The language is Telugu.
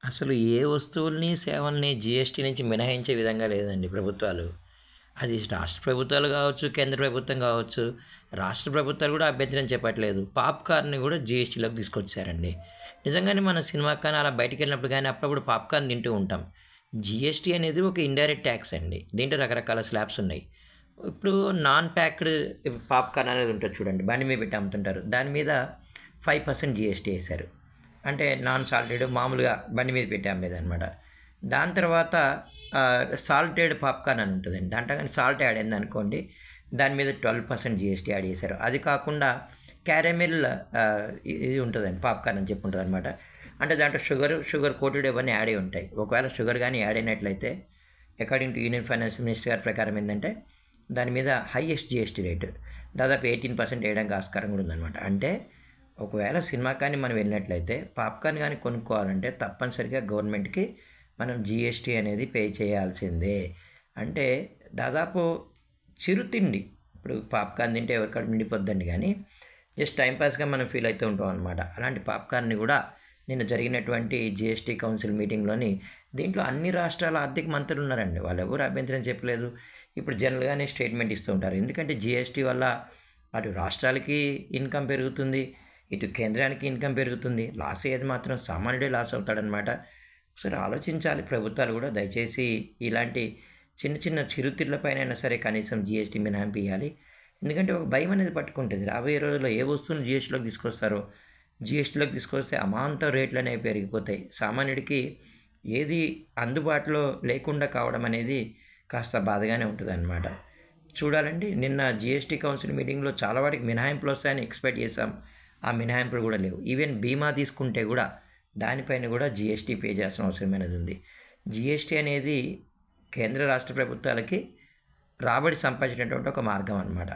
అసలు ఏ వస్తువుల్ని, సేవల్ని జీఎస్టీ నుంచి మినహాయించే విధంగా లేదండి ప్రభుత్వాలు. అది రాష్ట్ర ప్రభుత్వాలు కావచ్చు, కేంద్ర ప్రభుత్వం కావచ్చు. రాష్ట్ర ప్రభుత్వాలు కూడా అభ్యంతరం చెప్పట్లేదు. పాప్కార్న్‌ని కూడా జీఎస్టీలోకి తీసుకొచ్చారండి. నిజంగానే మన సినిమాకి కానీ, అలా బయటికెళ్ళినప్పుడు గానీ అప్పుడప్పుడు పాప్కార్న్ తింటూ ఉంటాం. జీఎస్టీ అనేది ఒక ఇండైరెక్ట్ ట్యాక్స్ అండి. దీంట్లో రకరకాల స్లాబ్స్ ఉన్నాయి. ఇప్పుడు నాన్ ప్యాక్డ్ పాప్కార్న్ అనేది ఉంటుంది చూడండి. బండి మీద పెట్టి అమ్ముతుంటారు. దాని మీద 5% జీఎస్టీ ఏశారు. అంటే నాన్ సాల్టెడ్ మామూలుగా బండి మీద పెట్టి అమ్మేదనమాట. దాని తర్వాత సాల్టెడ్ పాప్కార్న్ అని ఉంటుందండి. దాంట్లో కానీ సాల్ట్ యాడ్ అయిందనుకోండి, దాని మీద 12% జీఎస్టీ యాడ్ చేశారు. అది కాకుండా క్యారమెల్ ఇది ఉంటుందండి, పాప్కార్న్ అని చెప్పి ఉంటుంది అనమాట. అంటే దాంట్లో షుగర్ కోటెడ్ ఇవన్నీ యాడ్ అయి ఉంటాయి. ఒకవేళ షుగర్ కానీ యాడ్ అయినట్లయితే according to union finance minister గారి ప్రకారం ఏంటంటే దాని మీద హైయెస్ట్ జీఎస్టీ రేటు దాదాపు 18% వేయడానికి ఆస్కారం కూడా ఉందన్నమాట. అంటే ఒకవేళ సినిమా కానీ మనం వెళ్ళినట్లయితే పాప్కార్న్ కానీ కొనుక్కోవాలంటే తప్పనిసరిగా గవర్నమెంట్కి మనం జీఎస్టీ అనేది పే చేయాల్సిందే. అంటే దాదాపు చిరుతిండి, ఇప్పుడు పాప్కార్న్ తింటే ఎవరికాడ నిండిపోద్దండి, కానీ జస్ట్ టైంపాస్గా మనం ఫీల్ అవుతూ ఉంటాం అనమాట. అలాంటి పాప్కార్న్ని కూడా నిన్న జరిగినటువంటి జీఎస్టీ కౌన్సిల్ మీటింగ్లోని దీంట్లో అన్ని రాష్ట్రాల ఆర్థిక మంత్రులు ఉన్నారండి. వాళ్ళు ఎవరు అభ్యంతరం చెప్పలేదు. ఇప్పుడు జనరల్గానే స్టేట్మెంట్ ఇస్తూ ఉంటారు. ఎందుకంటే జీఎస్టీ వల్ల అటు రాష్ట్రాలకి ఇన్కమ్ పెరుగుతుంది, ఇటు కేంద్రానికి ఇన్కమ్ పెరుగుతుంది. లాస్ అయ్యేది మాత్రం సామాన్యుడే లాస్ అవుతాడనమాట. ఒకసారి ఆలోచించాలి ప్రభుత్వాలు కూడా. దయచేసి ఇలాంటి చిన్న చిన్న చిరుతిళ్ళపైనైనా సరే కనీసం జీఎస్టీ మినహాయింపు ఇవ్వాలి. ఎందుకంటే ఒక భయం అనేది పట్టుకుంటుంది. రాబోయే రోజుల్లో ఏ వస్తువుని జీఎస్టీలోకి తీసుకొస్తారో, జీఎస్టీలోకి తీసుకొస్తే అమాంతం రేట్లు అనేవి పెరిగిపోతాయి. సామాన్యుడికి ఏది అందుబాటులో లేకుండా కావడం అనేది కాస్త బాధగానే ఉంటుంది అన్నమాట. చూడాలండి, నిన్న జీఎస్టీ కౌన్సిల్ మీటింగ్లో చాలా వాటికి మినహాయింపులు వస్తాయని ఎక్స్పెక్ట్ చేశాం. ఆ మినహాయింపులు కూడా లేవు. ఈవెన్ బీమా తీసుకుంటే కూడా దానిపైన కూడా జీఎస్టీ పే చేయాల్సిన అవసరమైనది ఉంది. జీఎస్టీ అనేది కేంద్ర రాష్ట్ర ప్రభుత్వాలకి రాబడి సంపాదించేటటువంటి ఒక మార్గం అన్నమాట.